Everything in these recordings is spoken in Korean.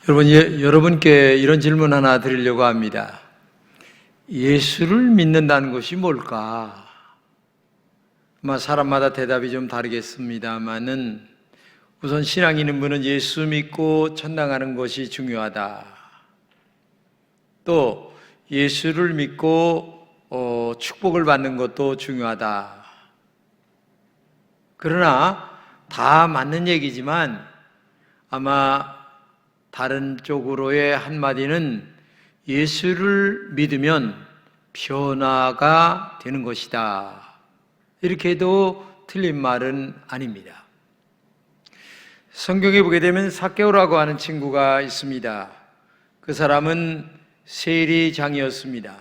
여러분께 이런 질문 하나 드리려고 합니다. 예수를 믿는다는 것이 뭘까? 아마 사람마다 대답이 좀 다르겠습니다만은 우선 신앙이 있는 분은 예수 믿고 천당 가는 것이 중요하다. 또 예수를 믿고 축복을 받는 것도 중요하다. 그러나 다 맞는 얘기지만 아마 다른 쪽으로의 한마디는 예수를 믿으면 변화가 되는 것이다. 이렇게 해도 틀린 말은 아닙니다. 성경에 보게 되면 삭개오라고 하는 친구가 있습니다. 그 사람은 세리장이었습니다.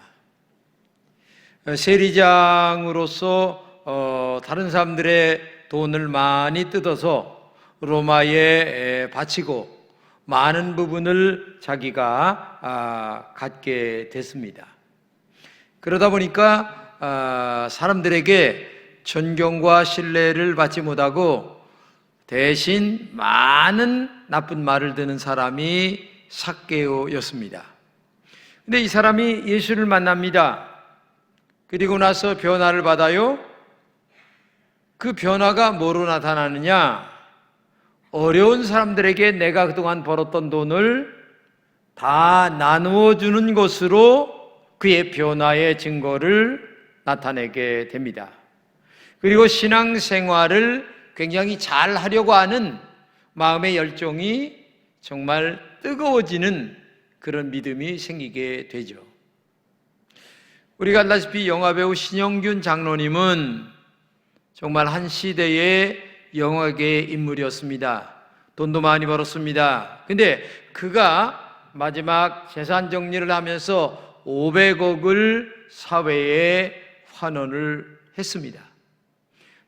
세리장으로서 다른 사람들의 돈을 많이 뜯어서 로마에 바치고 많은 부분을 자기가 갖게 됐습니다. 그러다 보니까 사람들에게 존경과 신뢰를 받지 못하고 대신 많은 나쁜 말을 듣는 사람이 삭개오였습니다. 근데 이 사람이 예수를 만납니다. 그리고 나서 변화를 받아요. 그 변화가 뭐로 나타나느냐? 어려운 사람들에게 내가 그동안 벌었던 돈을 다 나누어 주는 것으로 그의 변화의 증거를 나타내게 됩니다. 그리고 신앙생활을 굉장히 잘 하려고 하는 마음의 열정이 정말 뜨거워지는 그런 믿음이 생기게 되죠. 우리가 알다시피 영화배우 신영균 장로님은 정말 한 시대의 영화계의 인물이었습니다. 돈도 많이 벌었습니다. 근데 그가 마지막 재산 정리를 하면서 500억을 사회에 환원을 했습니다.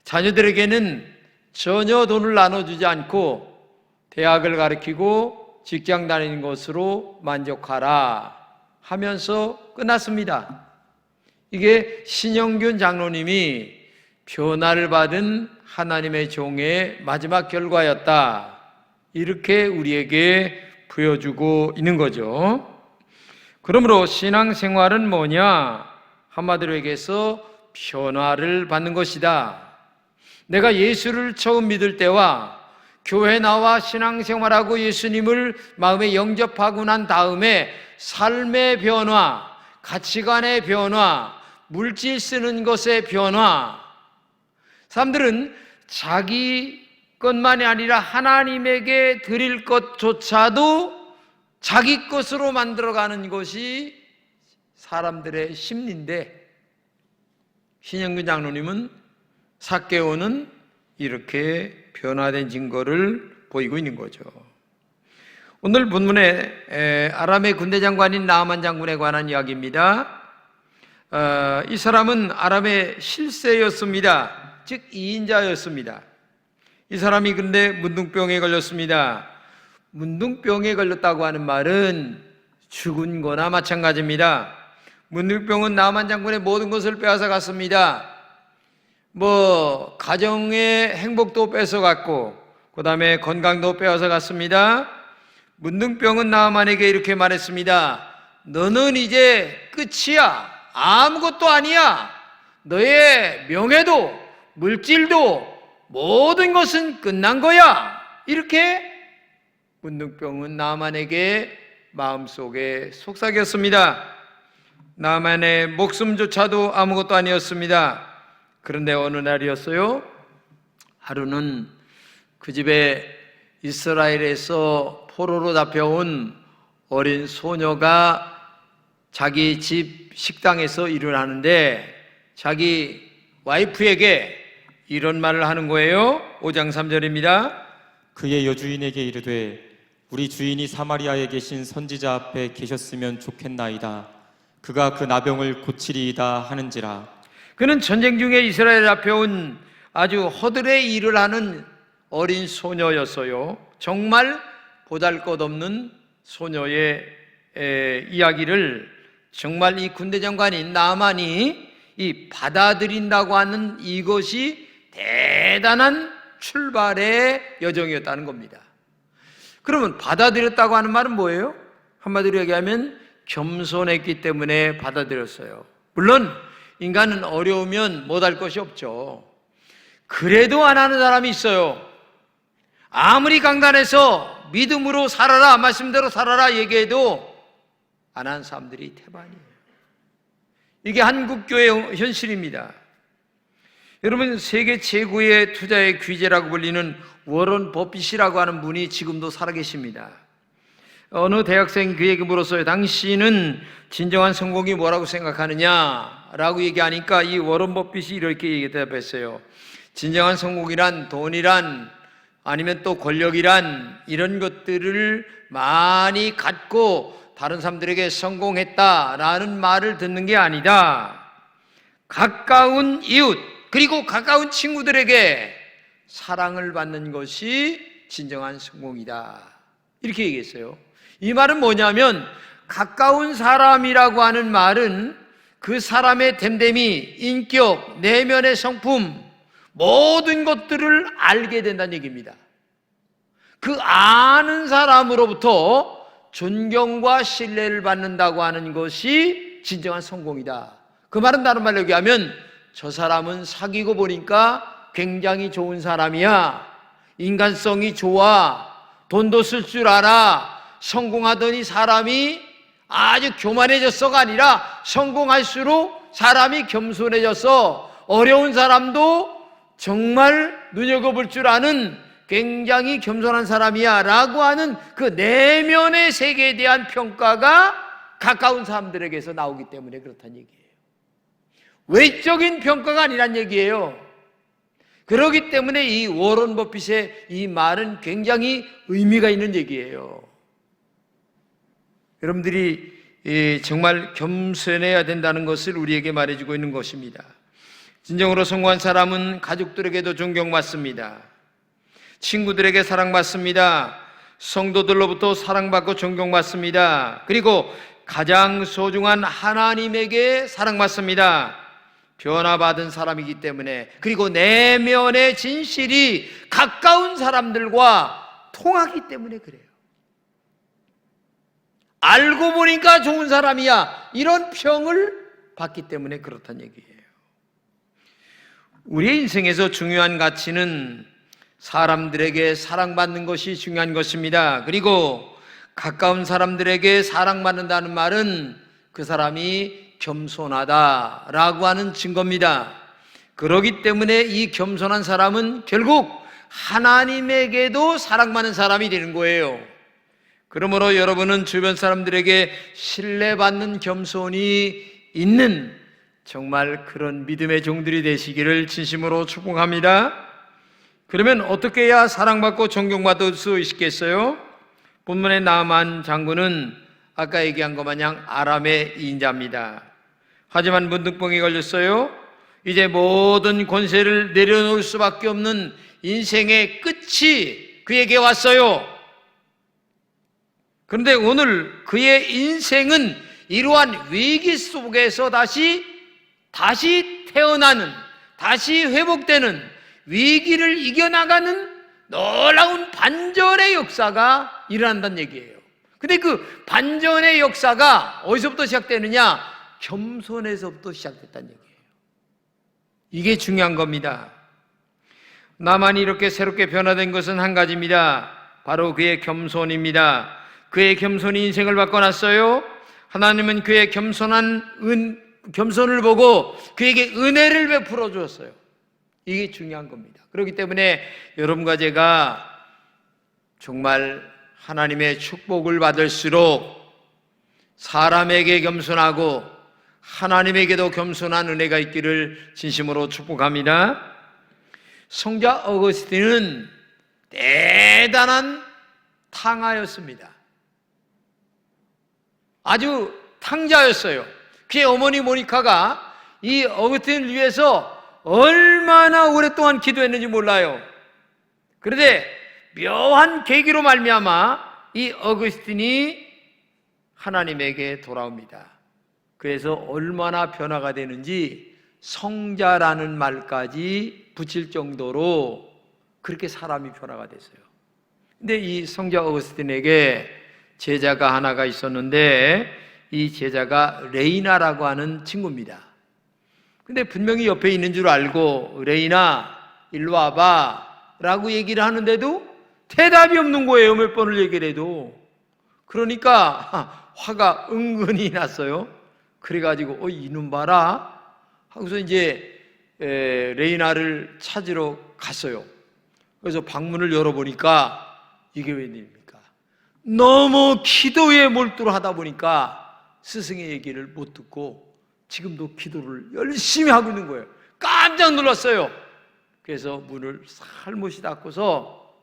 자녀들에게는 전혀 돈을 나눠주지 않고 대학을 가르치고 직장 다니는 것으로 만족하라 하면서 끝났습니다. 이게 신영균 장로님이 변화를 받은 하나님의 종의 마지막 결과였다. 이렇게 우리에게 보여주고 있는 거죠. 그러므로 신앙생활은 뭐냐? 한마디로 얘기해서 변화를 받는 것이다. 내가 예수를 처음 믿을 때와 교회 나와 신앙생활하고 예수님을 마음에 영접하고 난 다음에 삶의 변화, 가치관의 변화, 물질 쓰는 것의 변화, 사람들은 자기 것만이 아니라 하나님에게 드릴 것조차도 자기 것으로 만들어가는 것이 사람들의 심리인데 신영균 장로님은 삭개오는 이렇게 변화된 증거를 보이고 있는 거죠. 오늘 본문에 아람의 군대 장관인 나아만 장군에 관한 이야기입니다. 이 사람은 아람의 실세였습니다. 즉 2인자였습니다. 이 사람이 근데 문둥병에 걸렸습니다. 문둥병에 걸렸다고 하는 말은 죽은 거나 마찬가지입니다. 문둥병은 나아만 장군의 모든 것을 빼앗아 갔습니다. 가정의 행복도 뺏어갔고 그 다음에 건강도 빼앗아 갔습니다. 문둥병은 나아만에게 이렇게 말했습니다. 너는 이제 끝이야. 아무것도 아니야. 너의 명예도 물질도 모든 것은 끝난 거야. 이렇게 문둥병은 나아만에게 마음속에 속삭였습니다. 나아만의 목숨조차도 아무것도 아니었습니다. 그런데 어느 날이었어요. 하루는 그 집에 이스라엘에서 포로로 잡혀온 어린 소녀가 자기 집 식당에서 일을 하는데 자기 와이프에게 이런 말을 하는 거예요. 5장 3절입니다. 그의 여주인에게 이르되 우리 주인이 사마리아에 계신 선지자 앞에 계셨으면 좋겠나이다. 그가 그 나병을 고치리이다 하는지라. 그는 전쟁 중에 이스라엘 앞에 온 아주 허들의 일을 하는 어린 소녀였어요. 정말 보잘것없는 소녀의 이야기를 정말 이 군대 장관인 나아만이 이 받아들인다고 하는 이것이 대단한 출발의 여정이었다는 겁니다. 그러면 받아들였다고 하는 말은 뭐예요? 한마디로 얘기하면 겸손했기 때문에 받아들였어요. 물론 인간은 어려우면 못할 것이 없죠. 그래도 안 하는 사람이 있어요. 아무리 강단해서 믿음으로 살아라, 말씀대로 살아라 얘기해도 안 하는 사람들이 태반이에요. 이게 한국교회의 현실입니다. 여러분, 세계 최고의 투자의 귀재라고 불리는 워런 버핏이라고 하는 분이 지금도 살아계십니다. 어느 대학생 그에게 물었어요. 당신은 진정한 성공이 뭐라고 생각하느냐? 라고 얘기하니까 이 워런 버핏이 이렇게 대답했어요. 진정한 성공이란 돈이란 아니면 또 권력이란 이런 것들을 많이 갖고 다른 사람들에게 성공했다라는 말을 듣는 게 아니다. 가까운 이웃 그리고 가까운 친구들에게 사랑을 받는 것이 진정한 성공이다. 이렇게 얘기했어요. 이 말은 뭐냐면 가까운 사람이라고 하는 말은 그 사람의 됨됨이, 인격, 내면의 성품 모든 것들을 알게 된다는 얘기입니다. 그 아는 사람으로부터 존경과 신뢰를 받는다고 하는 것이 진정한 성공이다. 그 말은 다른 말로 얘기하면 저 사람은 사귀고 보니까 굉장히 좋은 사람이야. 인간성이 좋아. 돈도 쓸 줄 알아. 성공하더니 사람이 아주 교만해졌어가 아니라 성공할수록 사람이 겸손해져서 어려운 사람도 정말 눈여겨볼 줄 아는 굉장히 겸손한 사람이야 라고 하는 그 내면의 세계에 대한 평가가 가까운 사람들에게서 나오기 때문에 그렇다는 얘기예요. 외적인 평가가 아니란 얘기예요. 그렇기 때문에 이 워런 버핏의 이 말은 굉장히 의미가 있는 얘기예요. 여러분들이 정말 겸손해야 된다는 것을 우리에게 말해주고 있는 것입니다. 진정으로 성공한 사람은 가족들에게도 존경받습니다. 친구들에게 사랑받습니다. 성도들로부터 사랑받고 존경받습니다. 그리고 가장 소중한 하나님에게 사랑받습니다. 변화받은 사람이기 때문에, 그리고 내면의 진실이 가까운 사람들과 통하기 때문에 그래요. 알고 보니까 좋은 사람이야, 이런 평을 받기 때문에 그렇다는 얘기예요. 우리의 인생에서 중요한 가치는 사람들에게 사랑받는 것이 중요한 것입니다. 그리고 가까운 사람들에게 사랑받는다는 말은 그 사람이 겸손하다라고 하는 증거입니다. 그렇기 때문에 이 겸손한 사람은 결국 하나님에게도 사랑받는 사람이 되는 거예요. 그러므로 여러분은 주변 사람들에게 신뢰받는 겸손이 있는 정말 그런 믿음의 종들이 되시기를 진심으로 축복합니다. 그러면 어떻게 해야 사랑받고 존경받을 수 있겠어요? 본문의 나만 장군은 아까 얘기한 것 마냥 아람의 인자입니다. 하지만 문득병에 걸렸어요. 이제 모든 권세를 내려놓을 수밖에 없는 인생의 끝이 그에게 왔어요. 그런데 오늘 그의 인생은 이러한 위기 속에서 다시 태어나는, 다시 회복되는, 위기를 이겨나가는 놀라운 반전의 역사가 일어난다는 얘기예요. 근데 그 반전의 역사가 어디서부터 시작되느냐? 겸손에서부터 시작됐다는 얘기예요. 이게 중요한 겁니다. 나만이 이렇게 새롭게 변화된 것은 한 가지입니다. 바로 그의 겸손입니다. 그의 겸손이 인생을 바꿔놨어요. 하나님은 그의 겸손을 보고 그에게 은혜를 베풀어 주었어요. 이게 중요한 겁니다. 그렇기 때문에 여러분과 제가 정말 하나님의 축복을 받을수록 사람에게 겸손하고 하나님에게도 겸손한 은혜가 있기를 진심으로 축복합니다. 성자 어거스틴은 대단한 탕하였습니다. 아주 탕자였어요. 그의 어머니 모니카가 이 어거스틴을 위해서 얼마나 오랫동안 기도했는지 몰라요. 그런데 묘한 계기로 말미암아 이 어거스틴이 하나님에게 돌아옵니다. 그래서 얼마나 변화가 되는지 성자라는 말까지 붙일 정도로 그렇게 사람이 변화가 됐어요. 근데 이 성자 어거스틴에게 제자가 하나가 있었는데 이 제자가 레이나라고 하는 친구입니다. 근데 분명히 옆에 있는 줄 알고 레이나 일로 와봐 라고 얘기를 하는데도 대답이 없는 거예요. 몇 번을 얘기를 해도. 그러니까 화가 은근히 났어요. 그래가지고 이놈 봐라 하고서 이제 레이나를 찾으러 갔어요. 그래서 방문을 열어보니까 이게 웬일입니까? 너무 기도에 몰두하다 보니까 스승의 얘기를 못 듣고 지금도 기도를 열심히 하고 있는 거예요. 깜짝 놀랐어요. 그래서 문을 살못이 닫고서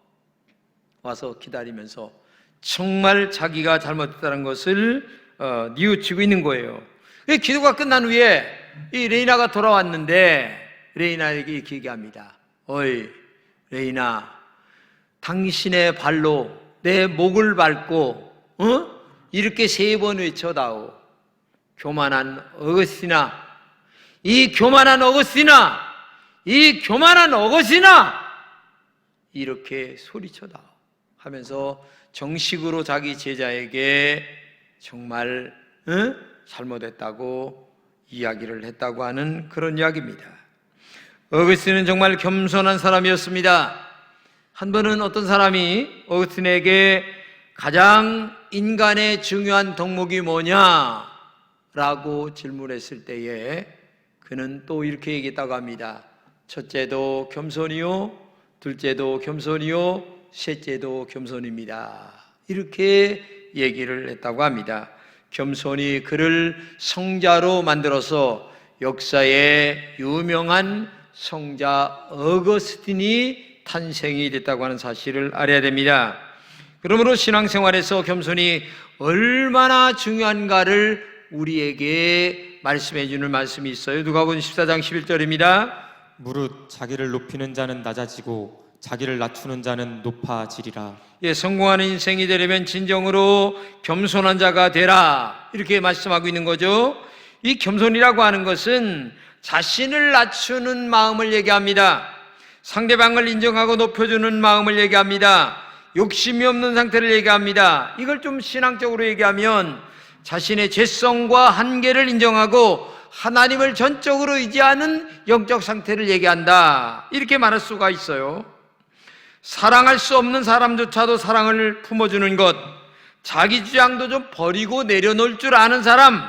와서 기다리면서 정말 자기가 잘못했다는 것을 뉘우치고 있는 거예요. 기도가 끝난 후에 이 레이나가 돌아왔는데 레이나에게 이렇게 얘기합니다. 어이 레이나, 당신의 발로 내 목을 밟고 이렇게 3번 외쳐다오. 교만한 어거스티나, 이 교만한 어거스티나, 이 교만한 어거스티나, 이렇게 소리쳐다오 하면서 정식으로 자기 제자에게 정말 잘못했다고 이야기를 했다고 하는 그런 이야기입니다. 어거스틴은 정말 겸손한 사람이었습니다. 한 번은 어떤 사람이 어거스틴에게 가장 인간의 중요한 덕목이 뭐냐? 라고 질문했을 때에 그는 또 이렇게 얘기했다고 합니다. 첫째도 겸손이요, 둘째도 겸손이요, 셋째도 겸손입니다. 이렇게 얘기를 했다고 합니다. 겸손이 그를 성자로 만들어서 역사에 유명한 성자 어거스틴이 탄생이 됐다고 하는 사실을 알아야 됩니다. 그러므로 신앙생활에서 겸손이 얼마나 중요한가를 우리에게 말씀해 주는 말씀이 있어요. 누가복음 14장 11절입니다. 무릇 자기를 높이는 자는 낮아지고 자기를 낮추는 자는 높아지리라. 성공하는 인생이 되려면 진정으로 겸손한 자가 되라, 이렇게 말씀하고 있는 거죠. 이 겸손이라고 하는 것은 자신을 낮추는 마음을 얘기합니다. 상대방을 인정하고 높여주는 마음을 얘기합니다. 욕심이 없는 상태를 얘기합니다. 이걸 좀 신앙적으로 얘기하면 자신의 죄성과 한계를 인정하고 하나님을 전적으로 의지하는 영적 상태를 얘기한다, 이렇게 말할 수가 있어요. 사랑할 수 없는 사람조차도 사랑을 품어주는 것, 자기 주장도 좀 버리고 내려놓을 줄 아는 사람,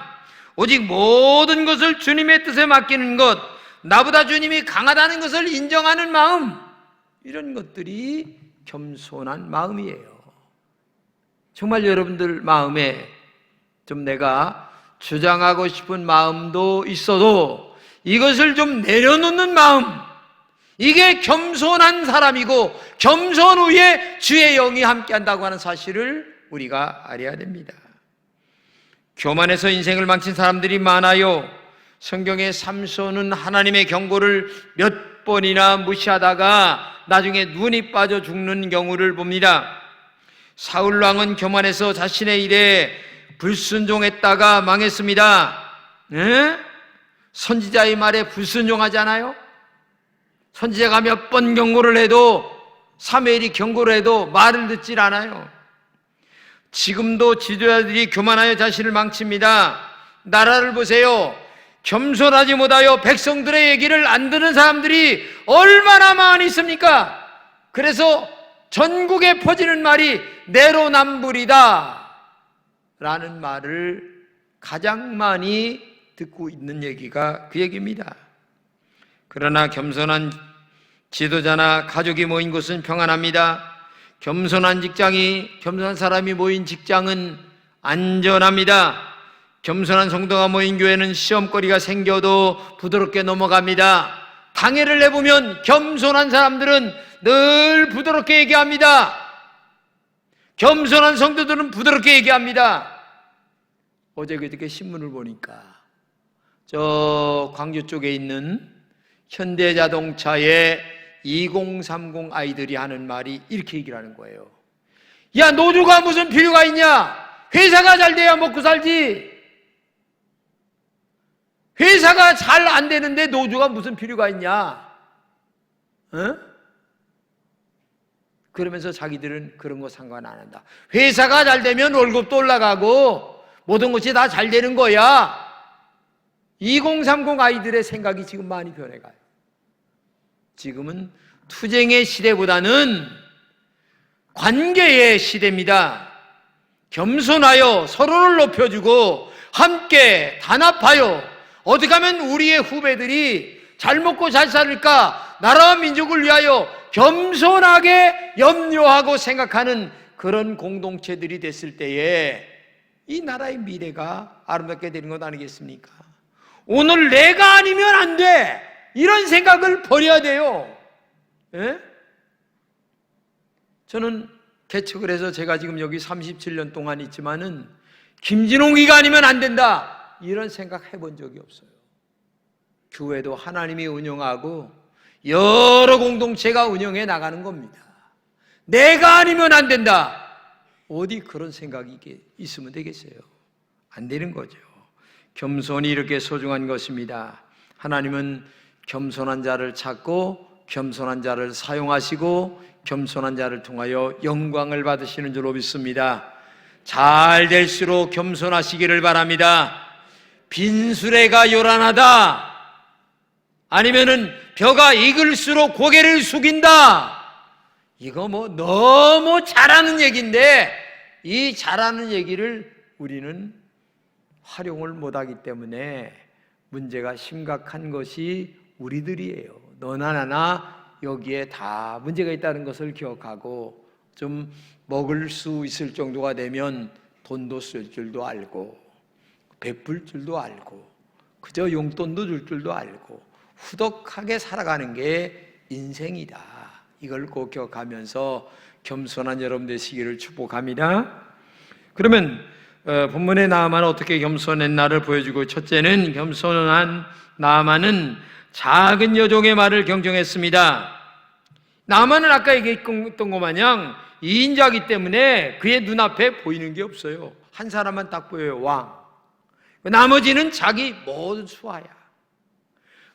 오직 모든 것을 주님의 뜻에 맡기는 것, 나보다 주님이 강하다는 것을 인정하는 마음, 이런 것들이 겸손한 마음이에요. 정말 여러분들 마음에 좀 내가 주장하고 싶은 마음도 있어도 이것을 좀 내려놓는 마음, 이게 겸손한 사람이고 겸손 후에 주의 영이 함께한다고 하는 사실을 우리가 알아야 됩니다. 교만해서 인생을 망친 사람들이 많아요. 성경의 삼손은 하나님의 경고를 몇 번이나 무시하다가 나중에 눈이 빠져 죽는 경우를 봅니다. 사울왕은 교만해서 자신의 일에 불순종했다가 망했습니다. 선지자의 말에 불순종하지 않아요? 선지자가 몇 번 경고를 해도, 사무엘이 경고를 해도 말을 듣질 않아요. 지금도 지도자들이 교만하여 자신을 망칩니다. 나라를 보세요. 겸손하지 못하여 백성들의 얘기를 안 듣는 사람들이 얼마나 많이 있습니까? 그래서 전국에 퍼지는 말이 내로남불이다 라는 말을 가장 많이 듣고 있는 얘기가 그 얘기입니다. 그러나 겸손한 지도자나 가족이 모인 곳은 평안합니다. 겸손한 사람이 모인 직장은 안전합니다. 겸손한 성도가 모인 교회는 시험거리가 생겨도 부드럽게 넘어갑니다. 당회를 내보면 겸손한 사람들은 늘 부드럽게 얘기합니다. 겸손한 성도들은 부드럽게 얘기합니다. 어제 그저께 신문을 보니까 저 광주 쪽에 있는 현대자동차의 2030 아이들이 하는 말이 이렇게 얘기를 하는 거예요. 야, 노조가 무슨 필요가 있냐? 회사가 잘 돼야 먹고 살지. 회사가 잘 안 되는데 노조가 무슨 필요가 있냐? 그러면서 자기들은 그런 거 상관 안 한다. 회사가 잘 되면 월급도 올라가고 모든 것이 다 잘 되는 거야. 2030 아이들의 생각이 지금 많이 변해가요. 지금은 투쟁의 시대보다는 관계의 시대입니다. 겸손하여 서로를 높여주고 함께 단합하여 어떻게 하면 우리의 후배들이 잘 먹고 잘 살을까, 나라와 민족을 위하여 겸손하게 염려하고 생각하는 그런 공동체들이 됐을 때에 이 나라의 미래가 아름답게 되는 것 아니겠습니까? 오늘 내가 아니면 안 돼, 이런 생각을 버려야 돼요. 예? 저는 개척을 해서 제가 지금 여기 37년 동안 있지만은 김진홍이가 아니면 안 된다, 이런 생각 해본 적이 없어요. 교회도 하나님이 운영하고 여러 공동체가 운영해 나가는 겁니다. 내가 아니면 안 된다, 어디 그런 생각이 있으면 되겠어요? 안 되는 거죠. 겸손이 이렇게 소중한 것입니다. 하나님은 겸손한 자를 찾고 겸손한 자를 사용하시고 겸손한 자를 통하여 영광을 받으시는 줄로 믿습니다. 잘 될수록 겸손하시기를 바랍니다. 빈수레가 요란하다, 아니면은 벼가 익을수록 고개를 숙인다, 이거 뭐 너무 잘하는 얘기인데 이 잘하는 얘기를 우리는 활용을 못하기 때문에 문제가 심각한 것이 우리들이에요. 너나 나나 여기에 다 문제가 있다는 것을 기억하고 좀 먹을 수 있을 정도가 되면 돈도 쓸 줄도 알고 베풀 줄도 알고 그저 용돈도 줄 줄도 알고 후덕하게 살아가는 게 인생이다. 이걸 꼭 기억하면서 겸손한 여러분 되시기를 축복합니다. 그러면 본문의 나아만은 어떻게 겸손했나를 보여주고, 첫째는 겸손한 나아만은 작은 여종의 말을 경정했습니다. 나아만은 아까 얘기했던 것 마냥 2인자이기 때문에 그의 눈앞에 보이는 게 없어요. 한 사람만 딱 보여요, 왕. 나머지는 자기 모든 수하야.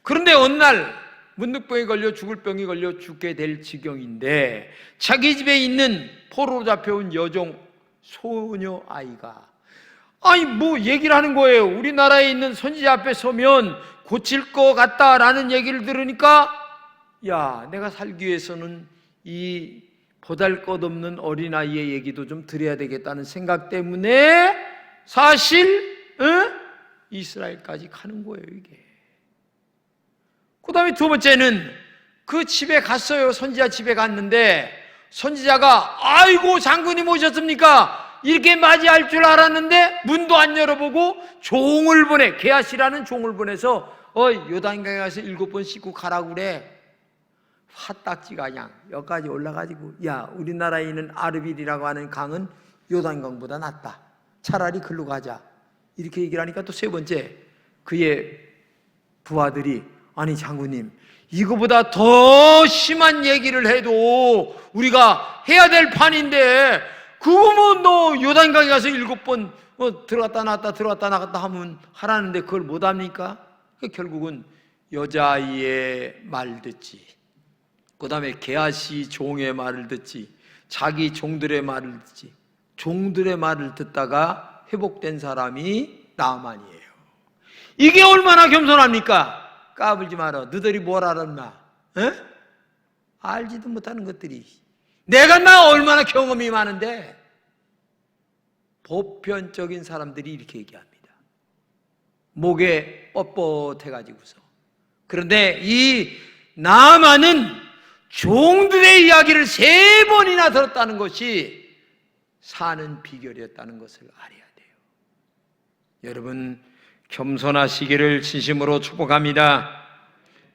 그런데 어느 날 문득병에 걸려 죽을 병이 걸려 죽게 될 지경인데 자기 집에 있는 포로로 잡혀온 여종 소녀 아이가 뭐 얘기를 하는 거예요. 우리나라에 있는 선지자 앞에 서면 고칠 것 같다라는 얘기를 들으니까, 야, 내가 살기 위해서는 이 보잘것없는 어린아이의 얘기도 좀 들어야 되겠다는 생각 때문에 사실 이스라엘까지 가는 거예요, 이게. 그 다음에 두 번째는 그 집에 갔어요. 선지자 집에 갔는데 선지자가 아이고 장군님 오셨습니까? 이렇게 맞이할 줄 알았는데 문도 안 열어보고 종을 보내, 게하시라는 종을 보내서 요단강에 가서 7번 씻고 가라고 그래. 화딱지가 그냥 여기까지 올라가지고, 야, 우리나라에 있는 아르빌이라고 하는 강은 요단강보다 낫다, 차라리 글로 가자, 이렇게 얘기를 하니까 또 세 번째 그의 부하들이, 아니 장군님, 이거보다 더 심한 얘기를 해도 우리가 해야 될 판인데 그거 뭐 너 요단강에 가서 7번 들어갔다 나갔다 들어갔다 나갔다 하면 하라는데 그걸 못합니까? 결국은 여자아이의 말 듣지, 그 다음에 게하시 종의 말을 듣지, 자기 종들의 말을 듣지, 종들의 말을 듣다가 회복된 사람이 나아만이에요. 이게 얼마나 겸손합니까? 까불지 마라. 너희들이 뭘 알았나? 에? 알지도 못하는 것들이. 내가 나 얼마나 경험이 많은데. 보편적인 사람들이 이렇게 얘기합니다. 목에 뻣뻣해가지고서. 그런데 이 나아만은 종들의 이야기를 3번이나 들었다는 것이 사는 비결이었다는 것을 알아야 돼요. 여러분, 겸손하시기를 진심으로 축복합니다.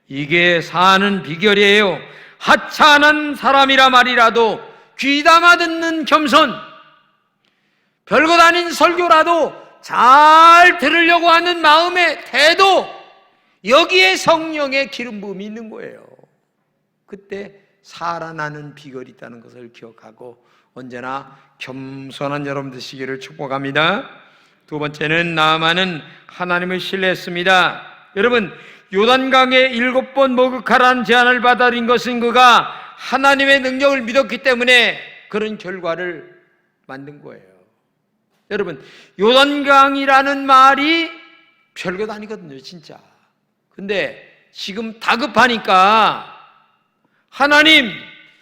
이게 사는 비결이에요. 하찮은 사람이라 말이라도 귀담아 듣는 겸손, 별것 아닌 설교라도 잘 들으려고 하는 마음의 태도, 여기에 성령의 기름 부음이 있는 거예요. 그때 살아나는 비결이 있다는 것을 기억하고 언제나 겸손한 여러분 되시기를 축복합니다. 두 번째는 나아만은 하나님을 신뢰했습니다. 여러분, 요단강에 7번 목욕하라는 제안을 받아들인 것은 그가 하나님의 능력을 믿었기 때문에 그런 결과를 만든 거예요. 여러분, 요단강이라는 말이 별것 아니거든요, 진짜. 근데 지금 다급하니까 하나님,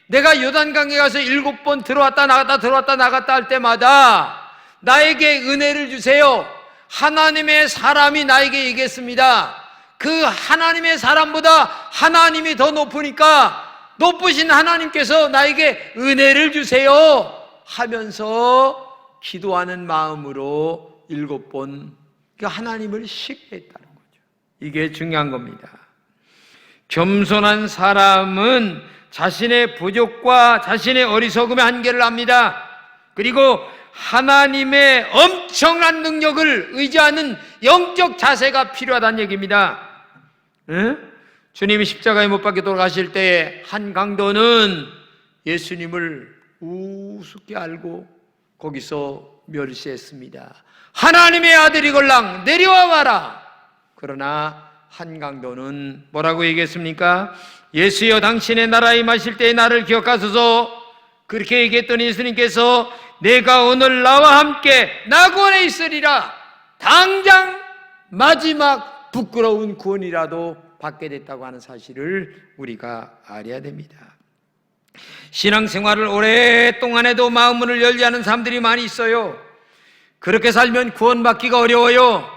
내가 요단강에 가서 7번 들어왔다 나갔다 할 때마다 나에게 은혜를 주세요. 하나님의 사람이 나에게 얘기했습니다. 그 하나님의 사람보다 하나님이 더 높으니까 높으신 하나님께서 나에게 은혜를 주세요 하면서 기도하는 마음으로 7번 하나님을 신뢰했다는 거죠. 이게 중요한 겁니다. 겸손한 사람은 자신의 부족과 자신의 어리석음의 한계를 압니다. 그리고 하나님의 엄청난 능력을 의지하는 영적 자세가 필요하다는 얘기입니다. 주님이 십자가에 못 박혀 돌아가실 때에 한 강도는 예수님을 우습게 알고 거기서 멸시했습니다. 하나님의 아들이걸랑 내려와 봐라. 그러나 한 강도는 뭐라고 얘기했습니까? 예수여, 당신의 나라에 임하실 때에 나를 기억하소서. 그렇게 얘기했더니 예수님께서 내가 오늘 나와 함께 낙원에 있으리라. 당장 마지막 부끄러운 구원이라도 받게 됐다고 하는 사실을 우리가 알아야 됩니다. 신앙생활을 오랫동안 해도 마음문을 열지 않은 사람들이 많이 있어요. 그렇게 살면 구원받기가 어려워요.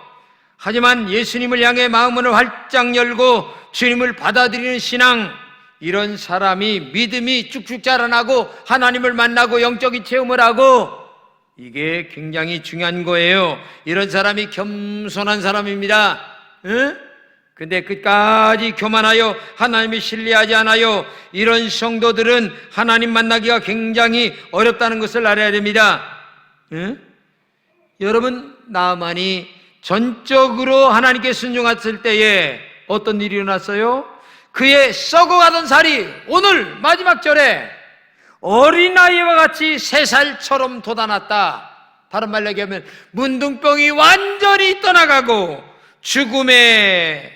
하지만 예수님을 향해 마음문을 활짝 열고 주님을 받아들이는 신앙, 이런 사람이 믿음이 쭉쭉 자라나고 하나님을 만나고 영적인 체험을 하고, 이게 굉장히 중요한 거예요. 이런 사람이 겸손한 사람입니다. 근데 끝까지 교만하여 하나님을 신뢰하지 않아요. 이런 성도들은 하나님 만나기가 굉장히 어렵다는 것을 알아야 됩니다. 여러분, 나만이 전적으로 하나님께 순종했을 때에 어떤 일이 일어났어요? 그의 썩어가던 살이 오늘 마지막 절에 어린아이와 같이 3살처럼 돋아났다. 다른 말로 얘기하면 문둥병이 완전히 떠나가고 죽음의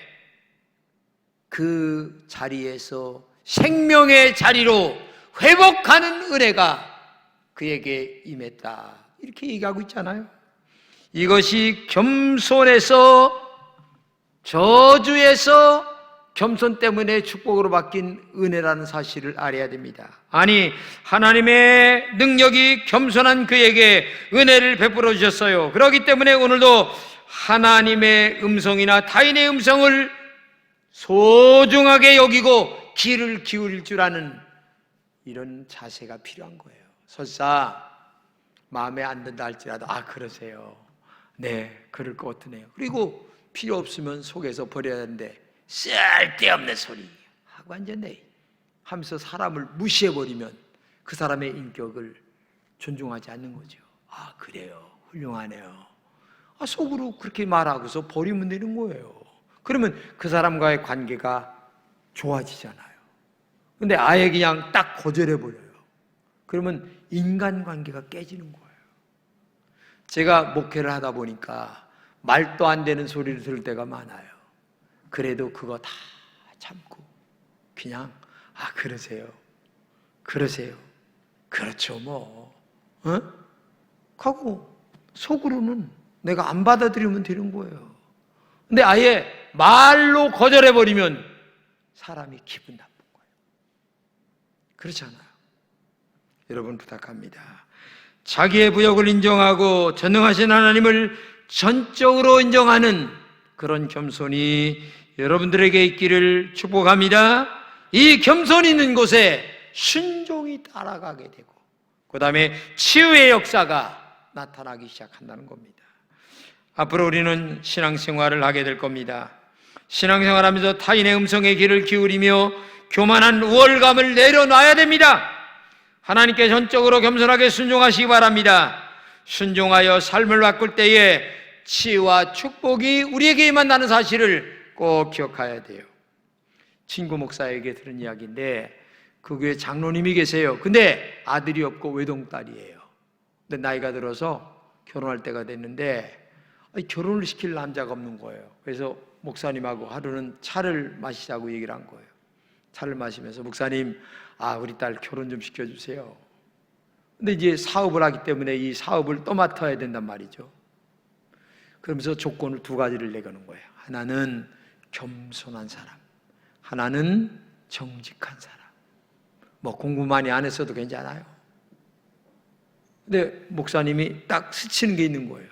그 자리에서 생명의 자리로 회복하는 은혜가 그에게 임했다. 이렇게 얘기하고 있잖아요. 이것이 겸손에서, 저주에서 겸손 때문에 축복으로 바뀐 은혜라는 사실을 알아야 됩니다. 아니, 하나님의 능력이 겸손한 그에게 은혜를 베풀어 주셨어요. 그렇기 때문에 오늘도 하나님의 음성이나 타인의 음성을 소중하게 여기고 귀를 기울일 줄 아는 이런 자세가 필요한 거예요. 설사 마음에 안 든다 할지라도 그러세요. 네, 그럴 것 같으네요. 그리고 필요 없으면 속에서 버려야 하는데 쓸데없는 소리 하고 앉았네 하면서 사람을 무시해버리면 그 사람의 인격을 존중하지 않는 거죠. 그래요, 훌륭하네요. 속으로 그렇게 말하고서 버리면 되는 거예요. 그러면 그 사람과의 관계가 좋아지잖아요. 근데 아예 그냥 딱 거절해버려요. 그러면 인간관계가 깨지는 거예요. 제가 목회를 하다 보니까 말도 안 되는 소리를 들을 때가 많아요. 그래도 그거 다 참고 그냥 그러세요, 그렇죠 뭐 하고 속으로는 내가 안 받아들이면 되는 거예요. 근데 아예 말로 거절해버리면 사람이 기분 나쁜 거예요. 그렇지 않아요? 여러분, 부탁합니다. 자기의 부족을 인정하고 전능하신 하나님을 전적으로 인정하는 그런 겸손이 여러분들에게 있기를 축복합니다. 이 겸손이 있는 곳에 순종이 따라가게 되고 그 다음에 치유의 역사가 나타나기 시작한다는 겁니다. 앞으로 우리는 신앙생활을 하게 될 겁니다. 신앙생활하면서 타인의 음성에 귀를 기울이며 교만한 우월감을 내려놔야 됩니다. 하나님께 전적으로 겸손하게 순종하시기 바랍니다. 순종하여 삶을 바꿀 때에 치유와 축복이 우리에게 임한다는 사실을 꼭 기억해야 돼요. 친구 목사에게 들은 이야기인데 그 교회 장로님이 계세요. 근데 아들이 없고 외동딸이에요. 근데 나이가 들어서 결혼할 때가 됐는데 결혼을 시킬 남자가 없는 거예요. 그래서 목사님하고 하루는 차를 마시자고 얘기를 한 거예요. 차를 마시면서 목사님, 우리 딸 결혼 좀 시켜주세요. 근데 이제 사업을 하기 때문에 이 사업을 또 맡아야 된단 말이죠. 그러면서 조건을 두 가지를 내거는 거예요. 하나는 겸손한 사람, 하나는 정직한 사람. 뭐 공부 많이 안 했어도 괜찮아요. 근데 목사님이 딱 스치는 게 있는 거예요.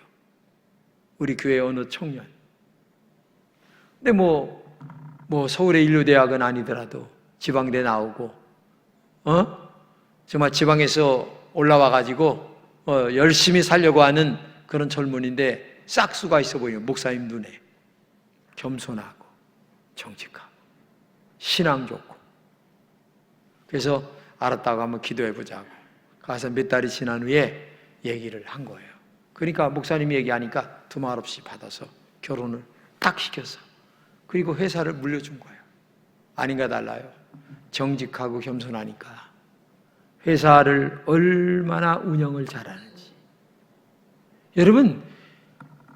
우리 교회 어느 청년. 근데 뭐 서울의 인류대학은 아니더라도 지방대 나오고, 정말 지방에서 올라와가지고, 열심히 살려고 하는 그런 젊은인데 싹수가 있어 보여요. 목사님 눈에. 겸손하고, 정직하고, 신앙 좋고. 그래서 알았다고 한번 기도해 보자고. 가서 몇 달이 지난 후에 얘기를 한 거예요. 그러니까 목사님이 얘기하니까 두말 없이 받아서 결혼을 딱 시켰어. 그리고 회사를 물려준 거예요. 아닌가 달라요. 정직하고 겸손하니까 회사를 얼마나 운영을 잘하는지. 여러분,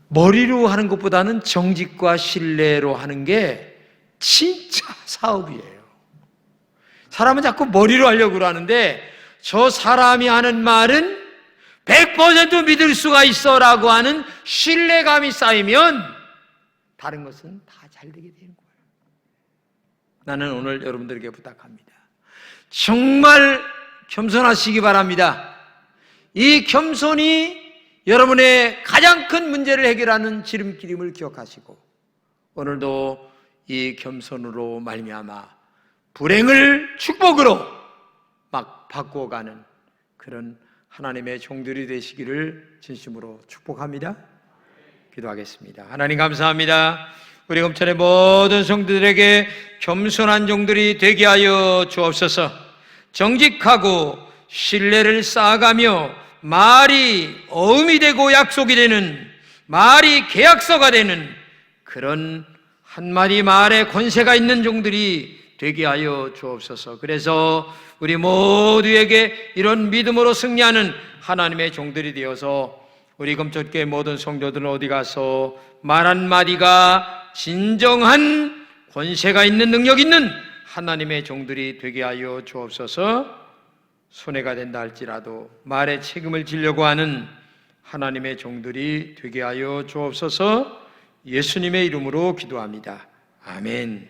머리로 하는 것보다는 정직과 신뢰로 하는 게 진짜 사업이에요. 사람은 자꾸 머리로 하려고 그러는데 저 사람이 하는 말은 100% 믿을 수가 있어라고 하는 신뢰감이 쌓이면 다른 것은 다 잘 되게 되는 거예요. 나는 오늘 여러분들에게 부탁합니다. 정말 겸손하시기 바랍니다. 이 겸손이 여러분의 가장 큰 문제를 해결하는 지름길임을 기억하시고 오늘도 이 겸손으로 말미암아 불행을 축복으로 막 바꾸어가는 그런 하나님의 종들이 되시기를 진심으로 축복합니다. 기도하겠습니다. 하나님 감사합니다. 우리 검천의 모든 성도들에게 겸손한 종들이 되게 하여 주옵소서. 정직하고 신뢰를 쌓아가며 말이 어음이 되고 약속이 되는, 말이 계약서가 되는 그런 한마디 말에 권세가 있는 종들이 되게 하여 주옵소서. 그래서 우리 모두에게 이런 믿음으로 승리하는 하나님의 종들이 되어서 우리 검천교회 모든 성도들은 어디 가서 말 한마디가 진정한 권세가 있는, 능력 있는 하나님의 종들이 되게 하여 주옵소서. 손해가 된다 할지라도 말에 책임을 지려고 하는 하나님의 종들이 되게 하여 주옵소서. 예수님의 이름으로 기도합니다. 아멘.